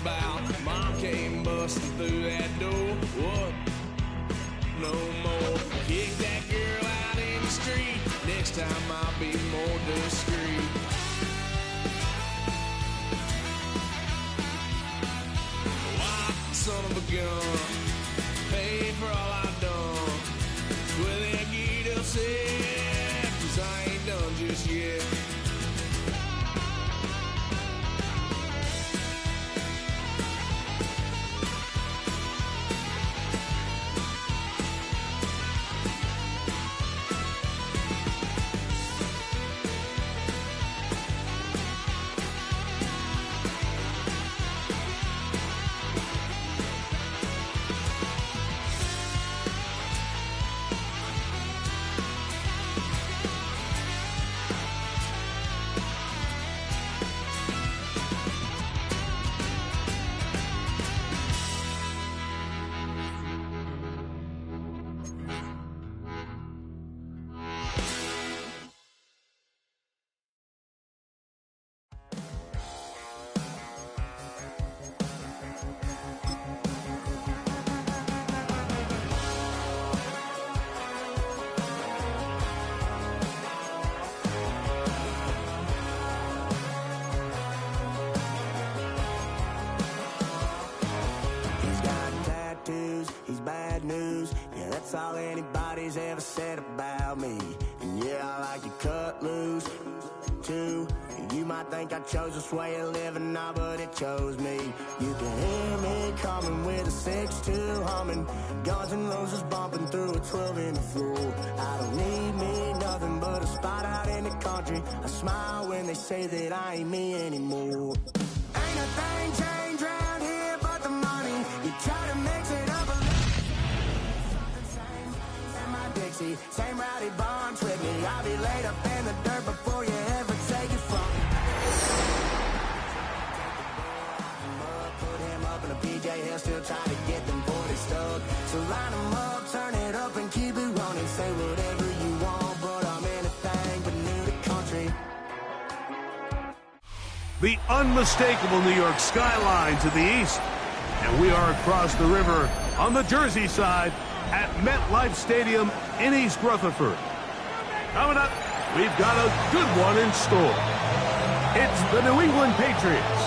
about. Mom came busting through that door. What? No more. Kick that girl out in the street. Next time I'll be more discreet. Why, son of a gun, pay for all I've done. Well, that get upset, 'cause I ain't done just yet. That's all anybody's ever said about me. And yeah, I like to cut loose, too. You might think I chose this way of living now, but it chose me. You can hear me coming with a 6-2 humming, Guns N' Roses bumping through a 12 in the floor. I don't need me nothing but a spot out in the country. I smile when they say that I ain't me anymore. Ain't a thing changed around here but the money. You try to mix it up a little. Dixie, same rowdy bonds with me. I'll be laid up in the dirt before you ever take it from me. Put him up in a PJ, he'll still try to get them 40 stuck. So line him up, turn it up and keep it running. Say whatever you want, but I'm anything but new to country. The unmistakable New York skyline to the east. And we are across the river on the Jersey side at MetLife Stadium in East Rutherford. Coming up, we've got a good one in store. It's the New England Patriots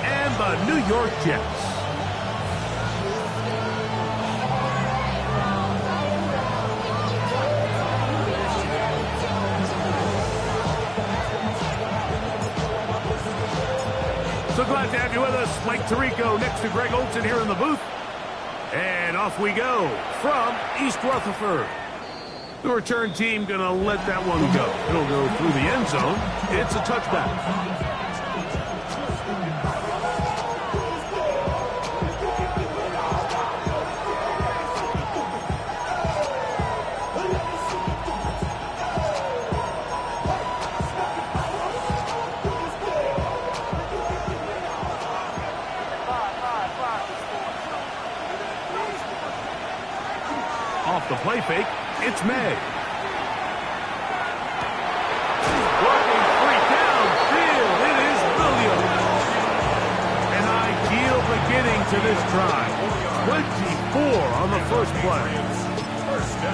and the New York Jets. So glad to have you with us. Mike Tirico next to Greg Olson here in the booth. And off we go from East Rutherford. The return team going to let that one go. It'll go through the end zone. It's a touchback. Off the play fake, it's May. Working free downfield, it is Williams. An ideal beginning to this drive. 24 on the first play.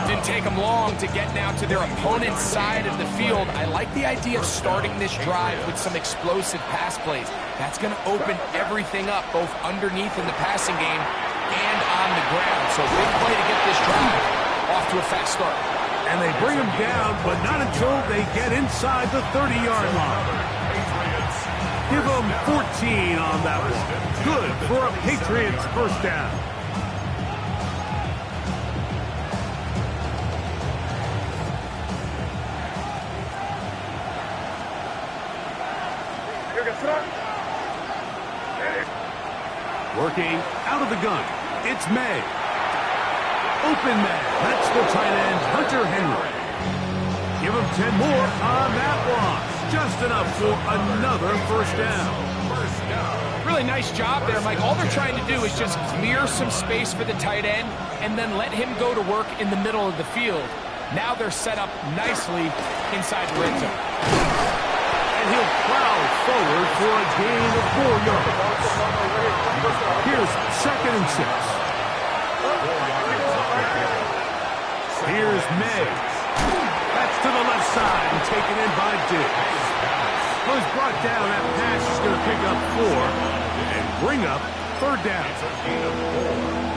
Didn't take them long to get now to their opponent's side of the field. I like the idea of starting this drive with some explosive pass plays. That's going to open everything up, both underneath in the passing game and on the ground. So big play to get this drive off to a fast start. And they bring him down, but not until they get inside the 30-yard line. Give them 14 on that one. Good for a Patriots first down. Working out of the gun, it's May. Open man, that's the tight end, Hunter Henry. Give him 10 more on that block. Just enough for another first down. Really nice job there, Mike. All they're trying to do is just clear some space for the tight end and then let him go to work in the middle of the field. Now they're set up nicely inside the red zone. And he'll plow forward for a gain of 4 yards. and 6. Here's May. That's to the left side and taken in by Diggs. Was brought down. That pass is going to pick up 4 and bring up 3rd down.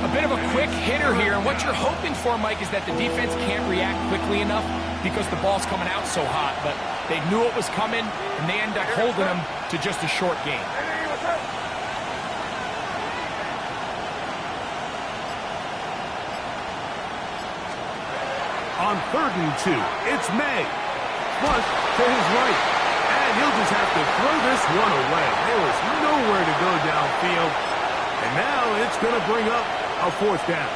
A bit of a quick hitter here, and what you're hoping for, Mike, is that the defense can't react quickly enough because the ball's coming out so hot, but they knew it was coming, and they end up holding them to just a short gain. On 3rd and 2, it's May. Flush to his right. And he'll just have to throw this one away. There was nowhere to go downfield. And now it's going to bring up a 4th down.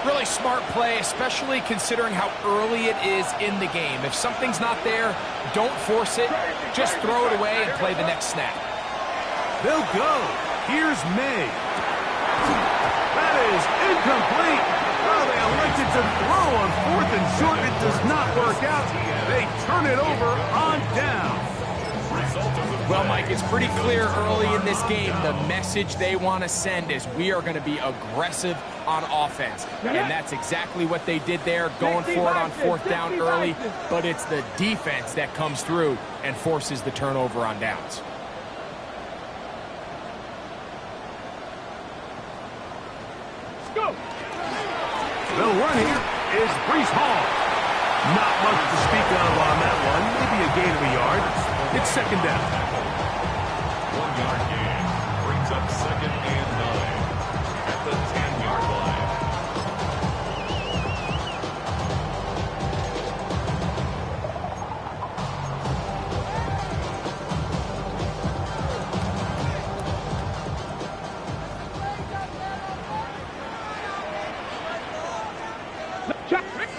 Really smart play, especially considering how early it is in the game. If something's not there, don't force it. Just throw it away and play the next snap. They'll go. Here's May. That is incomplete. Oh, they elected to throw on 4th and short. It does not work out. They turn it over on down. Well, Mike, it's pretty clear early in this game the message they want to send is we are going to be aggressive on offense. And that's exactly what they did there, going for it on 4th down early. But it's the defense that comes through and forces the turnover on downs. Go. The run here is Breece Hall. Not much to speak of on that one. Maybe a gain of a yard. It's 2nd down. 1-yard gain brings up 2nd and 9 at the 10-yard line.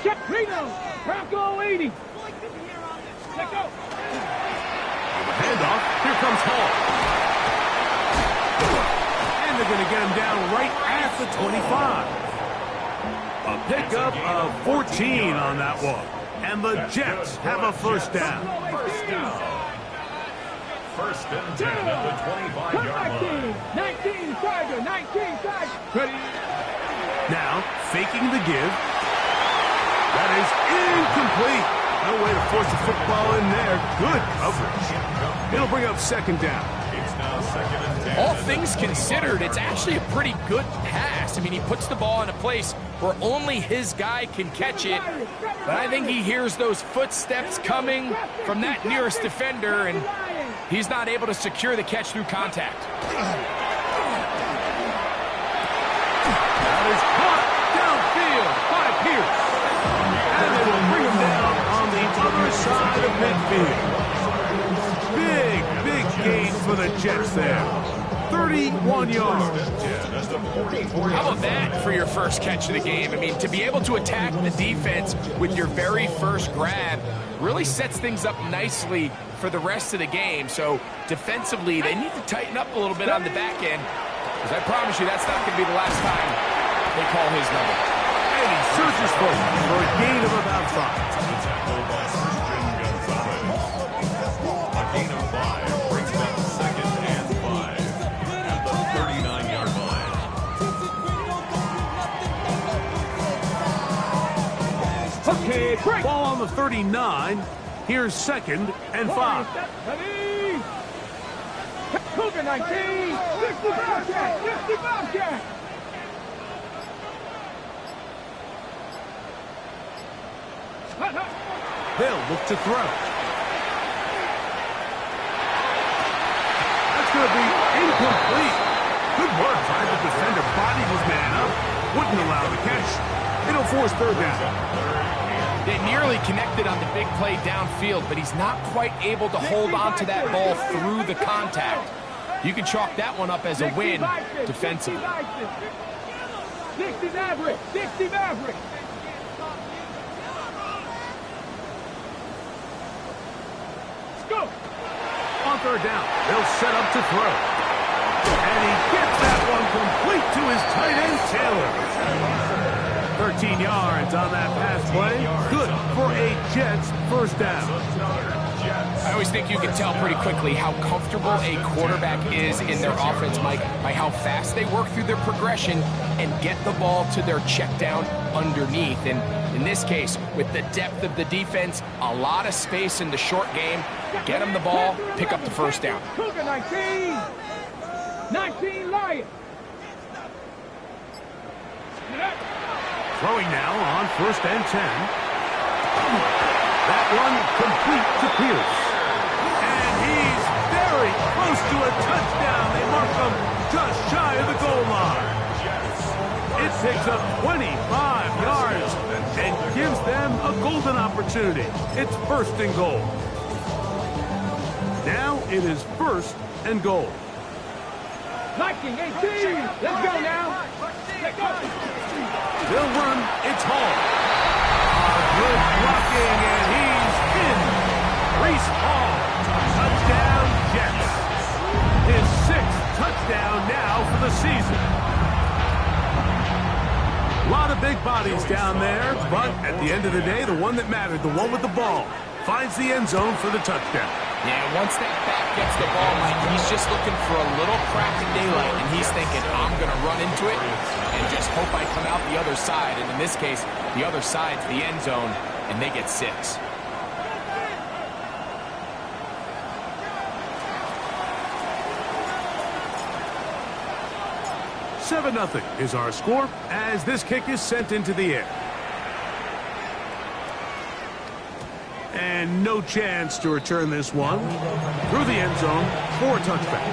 Check, Reno, Bronco 80. Let go. Handoff. Here comes Hall. And they're going to get him down right at the 25. A pickup of 14 on that one. And the Jets have a 1st down. 1st and 10 at the 25-yard line. 19, Tiger, 19, Tiger. Ready? Now, faking the give. That is incomplete. No way to force the football in there. Good coverage. It'll bring up 2nd down. It's now 2nd and 10. All things considered, it's actually a pretty good pass. I mean, he puts the ball in a place where only his guy can catch it. But I think he hears those footsteps coming from that nearest defender, and he's not able to secure the catch through contact. That is caught downfield by Pierce. And they will bring him down on the other side of midfield. Big gain for the Jets there. 31 yards. How about that for your first catch of the game? I mean, to be able to attack the defense with your very first grab really sets things up nicely for the rest of the game. So defensively, they need to tighten up a little bit on the back end, because I promise you that's not going to be the last time they call his number. And he surges forward for a gain of about 5. Tackled by Christian Gonzalez. A gain of 5 brings up 2nd and 5 at the 39-yard line. Okay, ball on the 39. Here's 2nd and 5. Ready? Cougar 19, 65 catch, 65 catch. They'll look to throw. That's going to be incomplete. Good work trying to defend a body his man up. Wouldn't allow the catch. It'll force 3rd down. They nearly connected on the big play downfield, but he's not quite able to hold on to that ball through the contact. You can chalk that one up as a win defensively. 60 Maverick, 60 Maverick. Go. On 3rd down, they'll set up to throw. And he gets that one complete to his tight end, Taylor. 13 yards on that pass play. Good for a Jets 1st down. Jets. always think you can tell pretty quickly how comfortable a quarterback is in their offense, Mike, by how fast they work through their progression and get the ball to their check down underneath. And in this case, with the depth of the defense, a lot of space in the short game, get them the ball, pick up the first down. Cougar 19. 19 Lions. Throwing now on 1st and 10. That one complete to Pierce. And he's very close to a touchdown. They mark him just shy of the goal line. It picks up 25 yards and gives them a golden opportunity. It's 1st and goal. Now it is 1st and goal. 19, 18. Let's go now. Let's go. They'll run. It's Hall. Good blocking, and he's in. Breece Hall. Touchdown, Jets. His 6th touchdown now for the season. A lot of big bodies down there, but at the end of the day, the one that mattered, the one with the ball, finds the end zone for the touchdown. Yeah, once that back gets the ball, Mike, he's just looking for a little crack in daylight, and he's thinking, I'm going to run into it and just hope I come out the other side. And in this case, the other side's the end zone, and they get 6. 7-0 is our score as this kick is sent into the air. And no chance to return this one through the end zone for a touchback.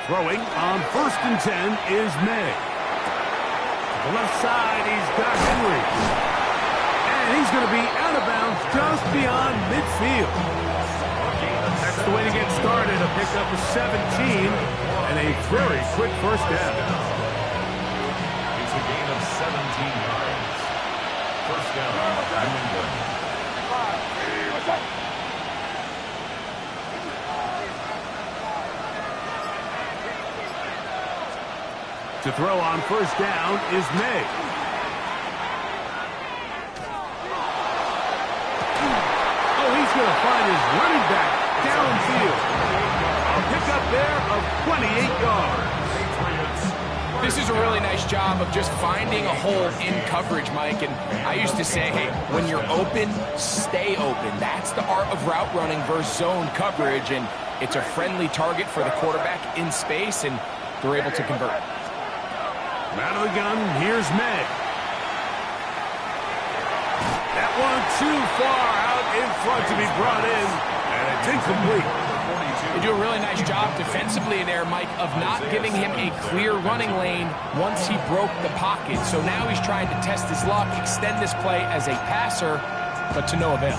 Throwing on 1st and 10 is May. To the left side, he's got Henry. And he's going to be out of bounds just beyond midfield. That's the way to get started. A pickup of 17 and a very quick first down. It's a gain of 17 yards. First down, New England. To throw on 1st down is May. Oh, he's going to find his running back downfield. A pickup there of 28 yards. This is a really nice job of just finding a hole in coverage, Mike. And I used to say, hey, when you're open, stay open. That's the art of route running versus zone coverage. And it's a friendly target for the quarterback in space, and they're able to convert. Out of the gun, here's May. That one too far out in front to be brought in, and it's incomplete. They do a really nice job defensively there, Mike, of not giving him a clear running lane once he broke the pocket. So now he's trying to test his luck, extend this play as a passer, but to no avail.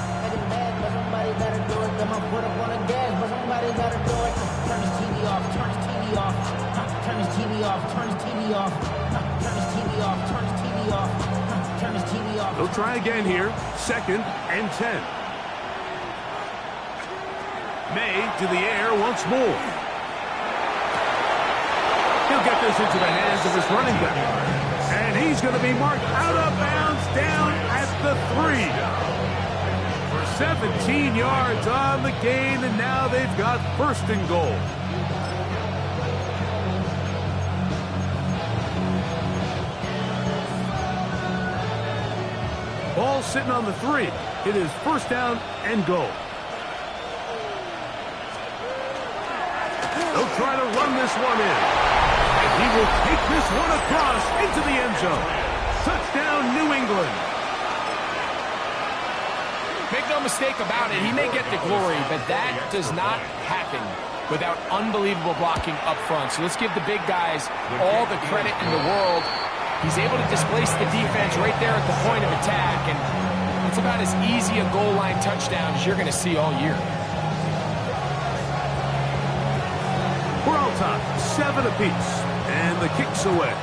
They'll try again here. 2nd and 10. May to the air once more. He'll get this into the hands of his running back. And he's going to be marked out of bounds down at the 3. For 17 yards on the gain, and now they've got 1st and goal. Ball sitting on the 3. It is 1st down and goal. They'll try to run this one in. And he will take this one across into the end zone. Touchdown, New England. Make no mistake about it, he may get the glory, but that does not happen without unbelievable blocking up front. So let's give the big guys all the credit in the world. He's able to displace the defense right there at the point of attack, and it's about as easy a goal line touchdown as you're going to see all year. We're all time. 7 apiece, and the kick's away.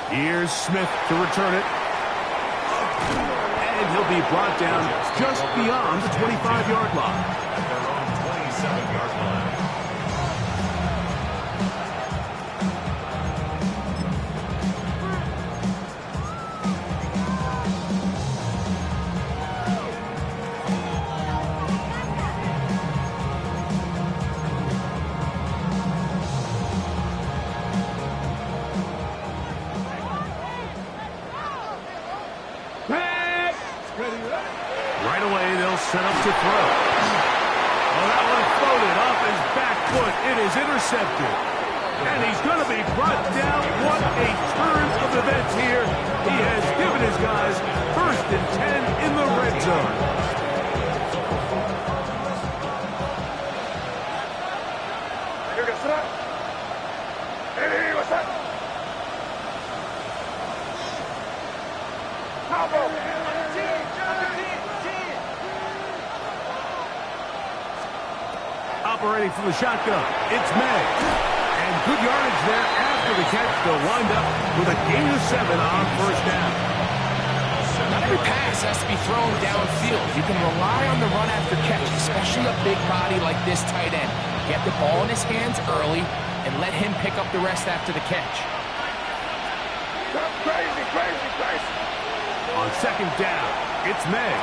Here's Smith to return it. And he'll be brought down just beyond the 25-yard line. At their own 27-yard line. Right away, they'll set up to throw. Oh, that one floated off his back foot. It is intercepted. And he's going to be brought down. What a turn of events here. He has given his guys 1st and 10 in the red zone. Operating from the shotgun, it's May. And good yardage there after the catch. They'll wind up with a gain of 7 on 1st down. Not every pass has to be thrown downfield. You can rely on the run after catch, especially a big body like this tight end. Get the ball in his hands early and let him pick up the rest after the catch. Crazy. On 2nd down, it's May.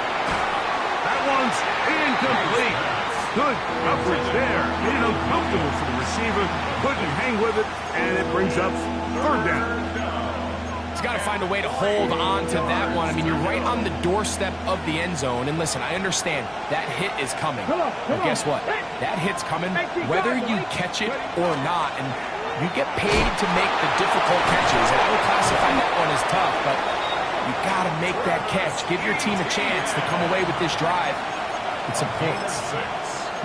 That one's incomplete. Good coverage there. Made it uncomfortable for the receiver. Couldn't hang with it, and it brings up 3rd down. He's got to find a way to hold on to that one. I mean, you're right on the doorstep of the end zone. And listen, I understand that hit is coming. But guess what? That hit's coming whether you catch it or not. And you get paid to make the difficult catches. And I would classify that one as tough, but you got to make that catch. Give your team a chance to come away with this drive with some points.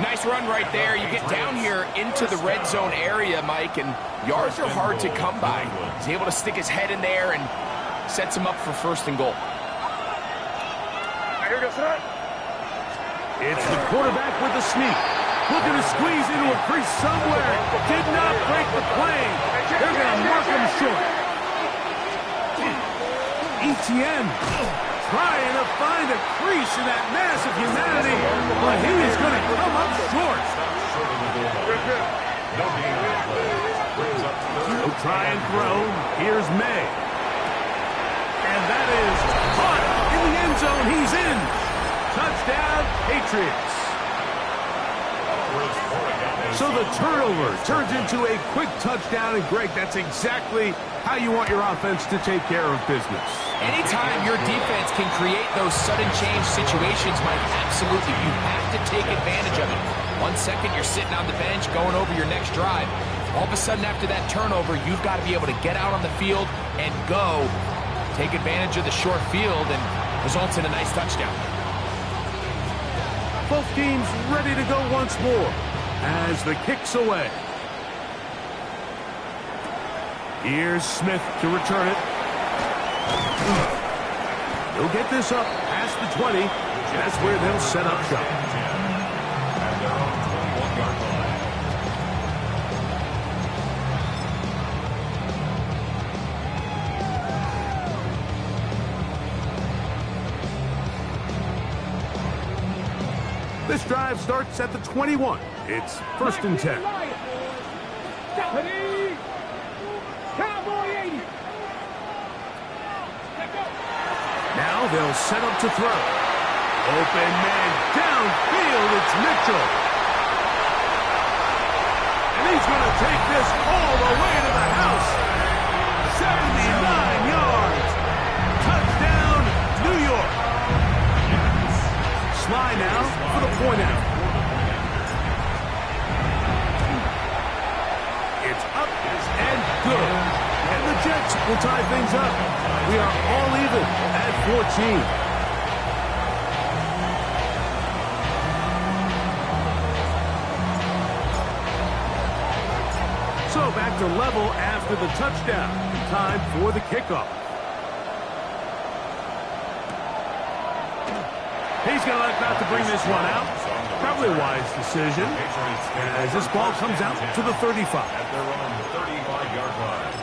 Nice run right there. You get down here into the red zone area, Mike, and yards are hard to come by. He's able to stick his head in there and sets him up for 1st and goal. It's the quarterback with the sneak. Looking to squeeze into a crease somewhere. Did not break the plane. They're going to mark him short. Etienne trying to find a crease in that mass of humanity, but he is going to come up short. He'll try and throw. Here's May. And that is caught in the end zone. He's in. Touchdown, Patriots. So the turnover turns into a quick touchdown, and Greg, that's exactly how you want your offense to take care of business. Anytime your defense can create those sudden change situations, Mike, absolutely, you have to take advantage of it. 1 second, you're sitting on the bench going over your next drive. All of a sudden, after that turnover, you've got to be able to get out on the field and go. Take advantage of the short field, and results in a nice touchdown. Both teams ready to go once more as the kick's away. Here's Smith to return it. He'll get this up past the 20. That's where they'll set up shop. At their own 21-yard line. This drive starts at the 21. It's 1st and 10. Cowboy 80. Now they'll set up to throw. Open man downfield. It's Mitchell. And he's going to take this all the way to the house. 79 yards. Touchdown, New York. Sly now for the point out. It's up and good. And the Jets will tie things up. We are all even at 14. So back to level after the touchdown. Time for the kickoff. He's going to elect not to bring this one out. Probably a wise decision as this ball comes out to the 35. At their own 35-yard line.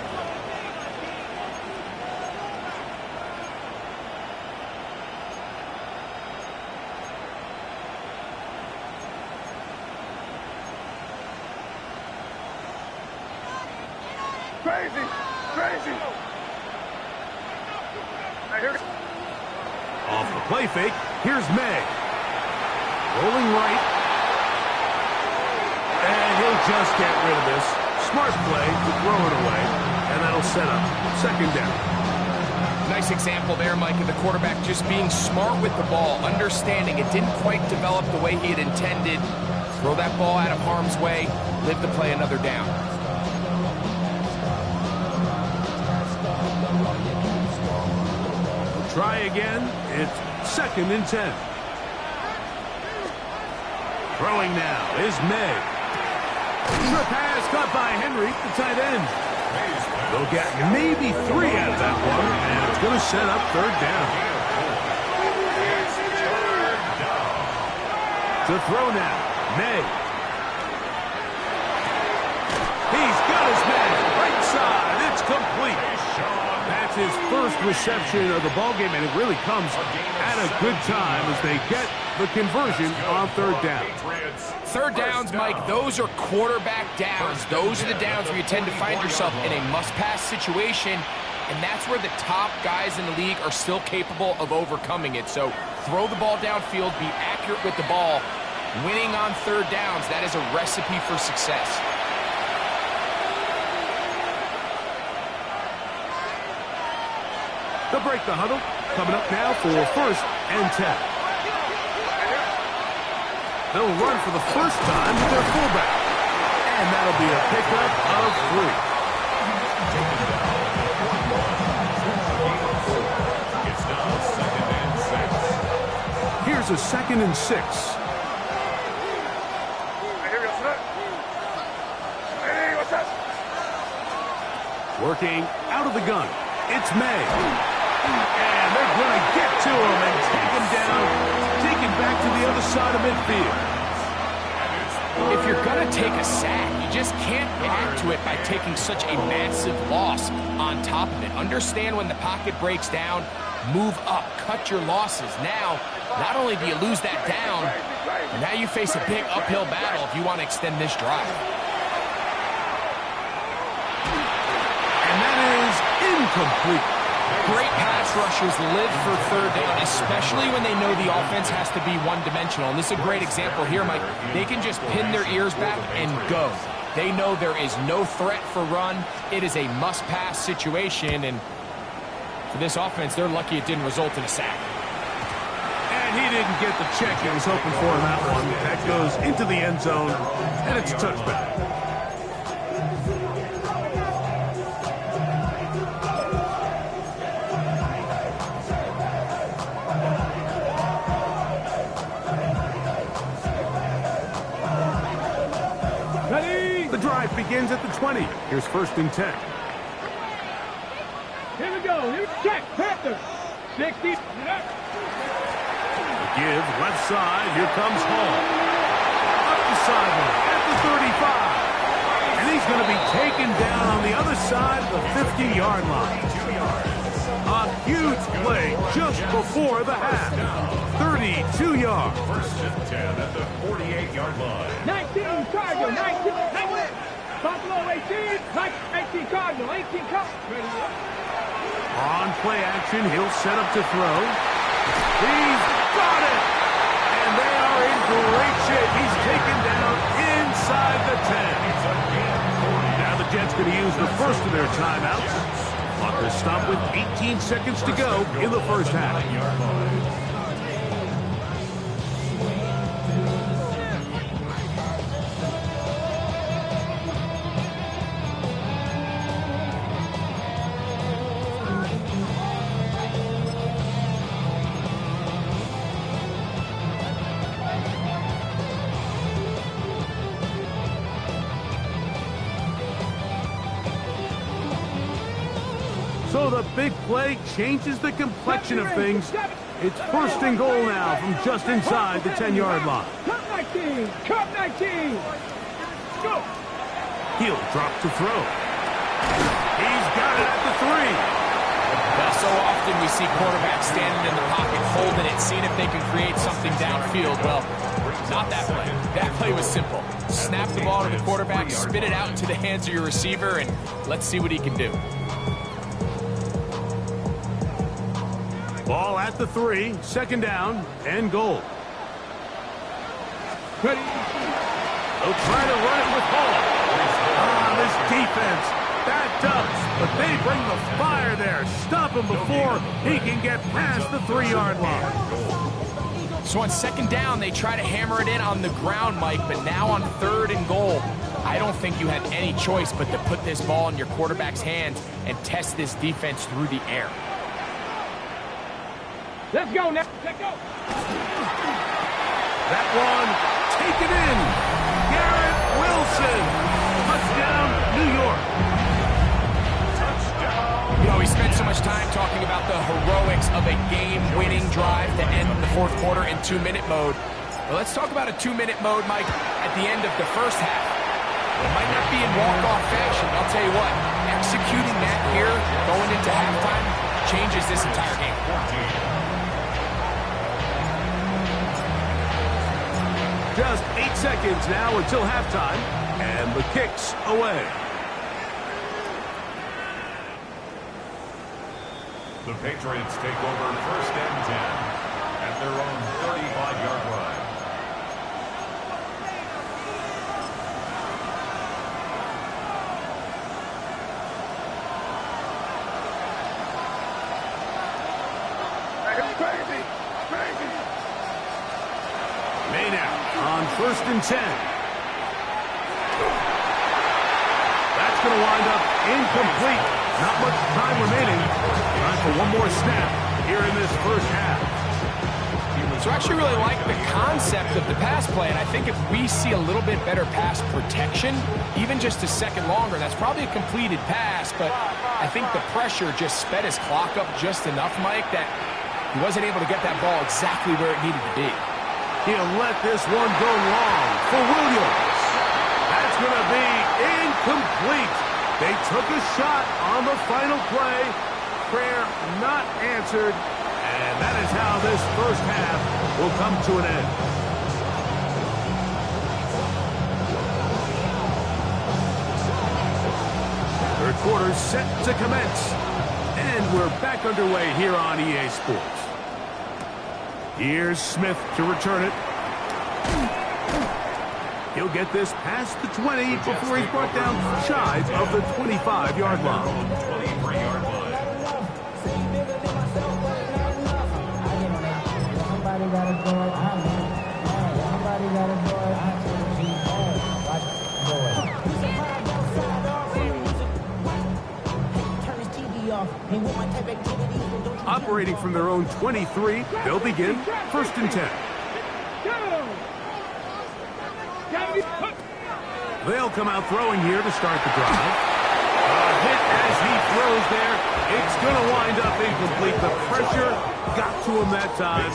Crazy! Crazy! I hear it. Off the play fake, here's May. Rolling right. And he'll just get rid of this. Smart play to throw it away. And that'll set up second down. Nice example there, Mike, of the quarterback just being smart with the ball, understanding it didn't quite develop the way he had intended. Throw that ball out of harm's way, live to play another down. Try again. It's second and 10. Throwing now is May. The pass caught by Henry, the tight end. They'll get maybe 3 out of that one, and it's going to set up third down. To throw now, May. He's got his man, right side. It's complete. That's his first reception of the ballgame, and it really comes at a good time as they get the conversion on third down. Third downs, Mike, those are quarterback downs. Those are the downs where you tend to find yourself in a must-pass situation, and that's where the top guys in the league are still capable of overcoming it. So throw the ball downfield, be accurate with the ball. Winning on third downs, that is a recipe for success. They'll break the huddle. Coming up now for first and 10. They'll run for the first time with their fullback. And that'll be a pickup of 3. It's now second and 6. Here's a second and 6. Working out of the gun. It's May. And they're going to get to him and take him down, take him back to the other side of midfield. If you're going to take a sack, you just can't add to it by taking such a massive loss on top of it. Understand when the pocket breaks down, move up, cut your losses. Now, not only do you lose that down, but now you face a big uphill battle if you want to extend this drive. And that is incomplete. Great pass rushers live for third down, especially when they know the offense has to be one-dimensional. And this is a great example here, Mike. They can just pin their ears back and go. They know there is no threat for run. It is a must-pass situation, and for this offense, they're lucky it didn't result in a sack. And he didn't get the check he was hoping for in that one. That goes into the end zone, and it's a touchback. Begins at the 20. Here's first and 10. Here we go. Here's check. Panther. 60. Give left side. Here comes Hall. Up the sideline at the 35. And he's going to be taken down on the other side of the 50-yard line. A huge play just before the half. 32 yards. First and 10 at the 48-yard line. 19 Cardinal. 19. Buffalo 18. 18 Cardinal. 18 Cardinal. On play action, he'll set up to throw. He's got it! And they are in great shape. He's taken down inside the 10. Now the Jets going to use the first of their timeouts. Clock is stopped with 18 seconds to go in the first half. So the big play changes the complexion of things. It's first and goal now from just inside the 10-yard line. Cup 19! Cup 19! Go! He'll drop to throw. He's got it at the 3. Well, so often we see quarterbacks standing in the pocket, holding it, seeing if they can create something downfield. Well, not that play. That play was simple. Snap the ball to the quarterback, spit it out into the hands of your receiver, and let's see what he can do. Ball at the 3, second down, and goal. Ready? They'll try to run it with Hall. This defense backed up, but they bring the fire there. Stop him before he can get past the 3-yard line. So on second down, they try to hammer it in on the ground, Mike, but now on third and goal, I don't think you have any choice but to put this ball in your quarterback's hands and test this defense through the air. Let's go now. Let's go. That one taken in. Garrett Wilson. Touchdown, New York. You know, we spent so much time talking about the heroics of a game-winning drive to end the fourth quarter in 2-minute mode. Well, let's talk about a 2-minute mode, Mike, at the end of the first half. It might not be in walk-off fashion. I'll tell you what, executing that here, going into halftime, changes this entire game. Just 8 seconds now until halftime, and the kick's away. The Patriots take over first and 10 at their own 35-yard line. Maynard on first and 10. That's going to wind up incomplete. Not much time remaining. Time for one more snap here in this first half. So I actually really like the concept of the pass play, and I think if we see a little bit better pass protection, even just a second longer, that's probably a completed pass, but I think the pressure just sped his clock up just enough, Mike, that he wasn't able to get that ball exactly where it needed to be. He'll let this one go long for Williams. That's going to be incomplete. They took a shot on the final play. Prayer not answered. And that is how this first half will come to an end. Third quarter set to commence. And we're back underway here on EA Sports. Here's Smith to return it. He'll get this past the 20 before he's brought down shy of the 25-yard line. 23-yard line. Operating from their own 23, they'll begin first and 10. They'll come out throwing here to start the drive. A hit as he throws there. It's going to wind up incomplete. The pressure got to him that time,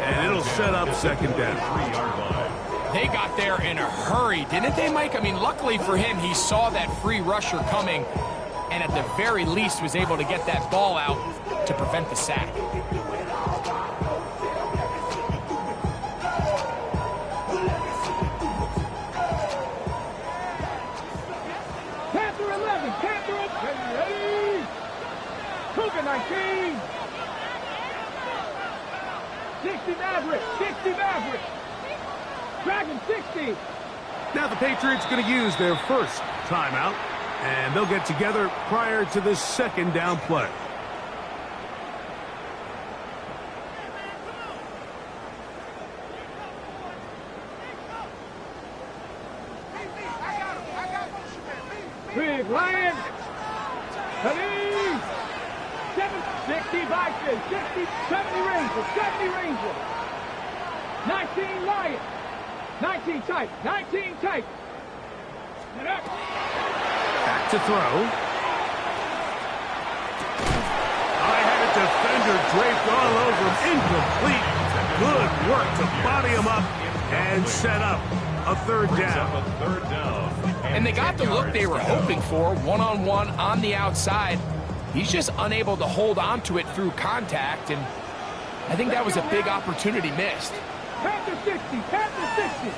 and it'll set up second down. They got there in a hurry, didn't they, Mike? I mean, luckily for him, he saw that free rusher coming, and at the very least was able to get that ball out to prevent the sack. Panther 11, Panther 11, ready? Cougar 19. 60 Maverick, 60 Maverick. Dragon 60. Now the Patriots going to use their first timeout, and they'll get together prior to the second down play. Big Lion. Ready? 60 Vikings, 60, 70 Rangers, 70 Rangers. 19 Lions. 19 tight, 19 tight. Get up. Back to throw. I had a defender draped all over him. Incomplete. Good work to body him up and set up a third down. And they got the look they were hoping for, one-on-one on the outside. He's just unable to hold on to it through contact, and I think that was a big opportunity missed. Panther 60, Panther 60.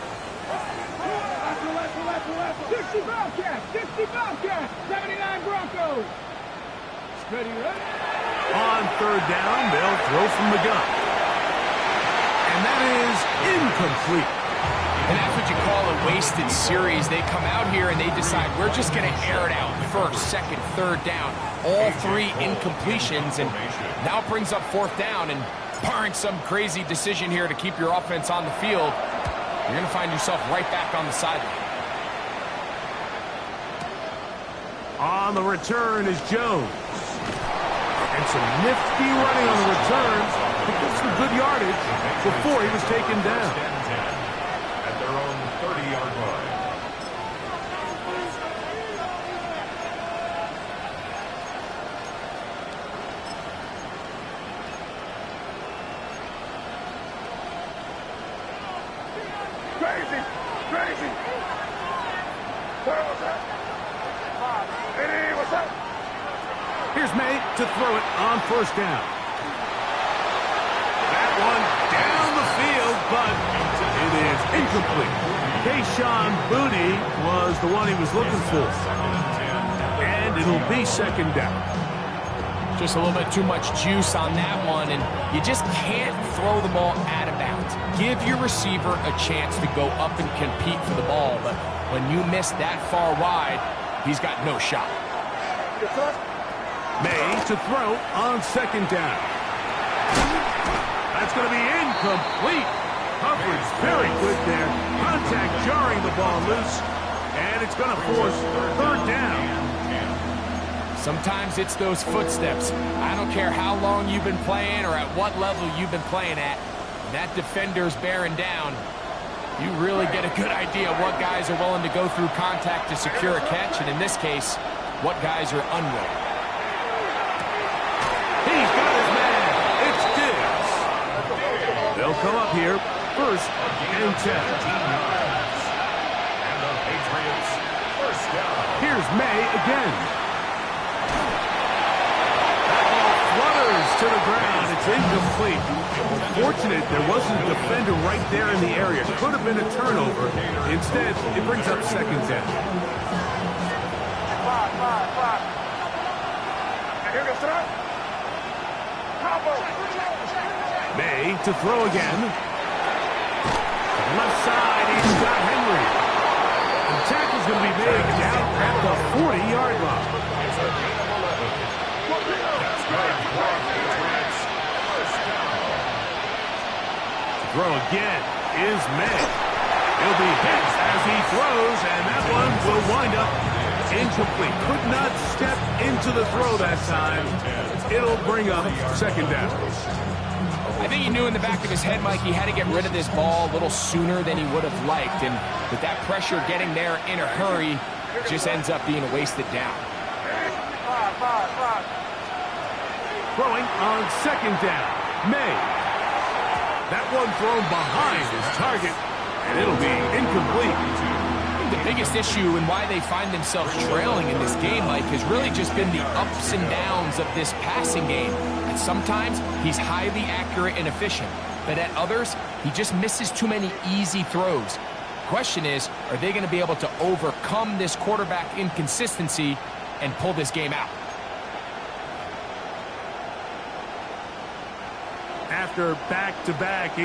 60 Bobcats, 60 Bobcats, 79 Broncos. Steady, ready? On third down, they'll throw from the gun. And that is incomplete. And that's what you call a wasted series. They come out here and they decide, we're just going to air it out first, second, third down. All three incompletions, and now it brings up fourth down. And barring some crazy decision here to keep your offense on the field, you're going to find yourself right back on the sideline. On the return is Jones. And some nifty running on the return to get some good yardage before he was taken down. At their own 30-yard line. Crazy, crazy. What's up? Eddie, what's up? Here's May to throw it on first down. That one down the field, but it is incomplete. Kayshon Boutte was the one he was looking for. And it'll be second down. Just a little bit too much juice on that one, and you just can't throw the ball out of bounds. Give your receiver a chance to go up and compete for the ball, but when you miss that far wide, he's got no shot. May to throw on second down. That's going to be incomplete. Coverage very good there. Contact jarring the ball loose, and it's going to force third down. Sometimes it's those footsteps. I don't care how long you've been playing or at what level you've been playing at. When that defender's bearing down, you really get a good idea of what guys are willing to go through contact to secure a catch, and in this case, what guys are unwilling. He's got his man. It's Diggs. They'll come up here first and 10. And the Patriots first down. Here's May again. To the ground, it's incomplete. Fortunate there wasn't a defender right there in the area. Could have been a turnover. Instead, it brings up second down. May to throw again. Left side, he's got Henry. The tackle's going to be made down at the 40-yard line. Throw again is May. He'll be hit as he throws, and that one will wind up incomplete. Could not step into the throw that time. It'll bring up second down. I think he knew in the back of his head, Mike, he had to get rid of this ball a little sooner than he would have liked, and with that pressure getting there in a hurry, it just ends up being a wasted down. Throwing on second down, May. That one thrown behind his target, and it'll be incomplete. The biggest issue and why they find themselves trailing in this game, Mike, has really just been the ups and downs of this passing game. And sometimes he's highly accurate and efficient, but at others, he just misses too many easy throws. The question is, are they going to be able to overcome this quarterback inconsistency and pull this game out? After back-to-back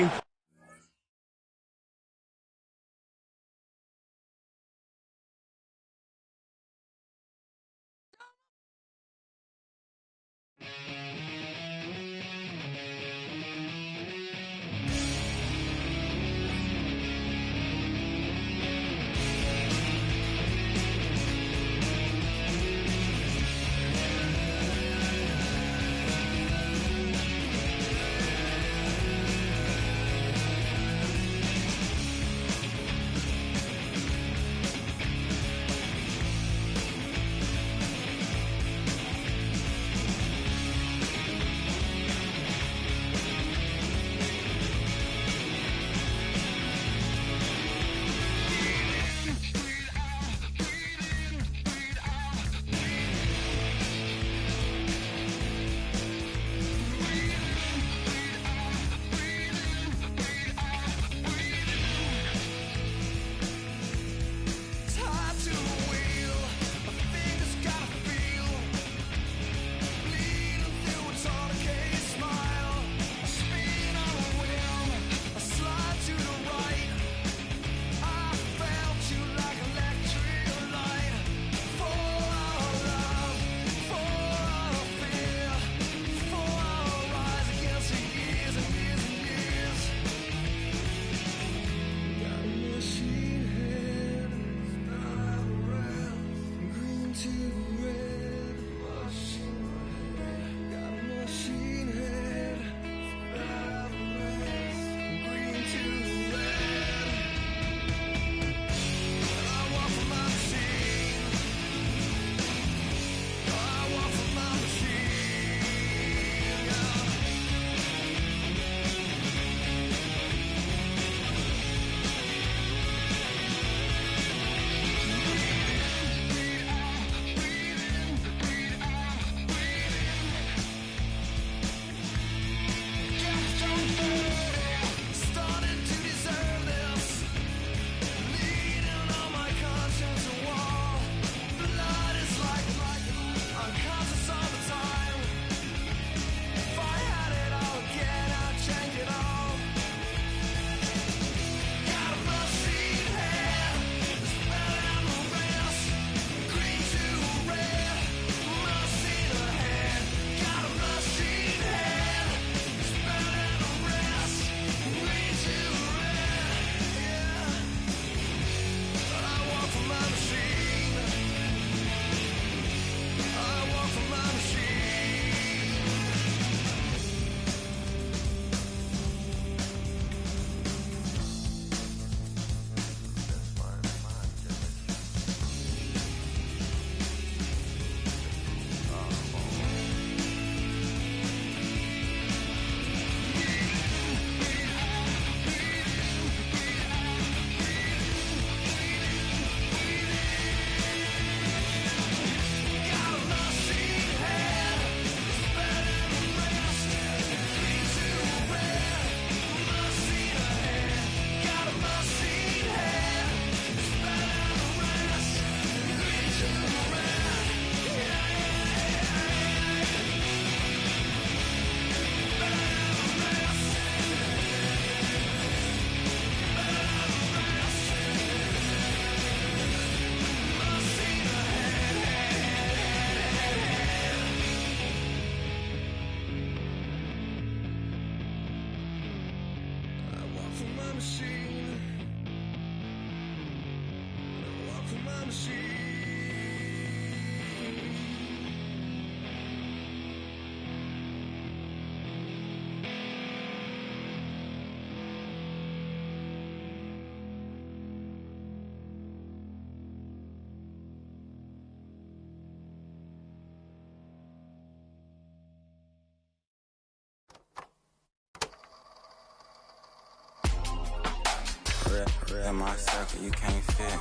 in my circle, you can't fit.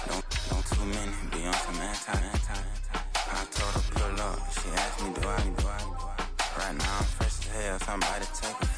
Don't too many be on some anti. I told her pull up, she asked me do I. Right now I'm fresh as hell, somebody take a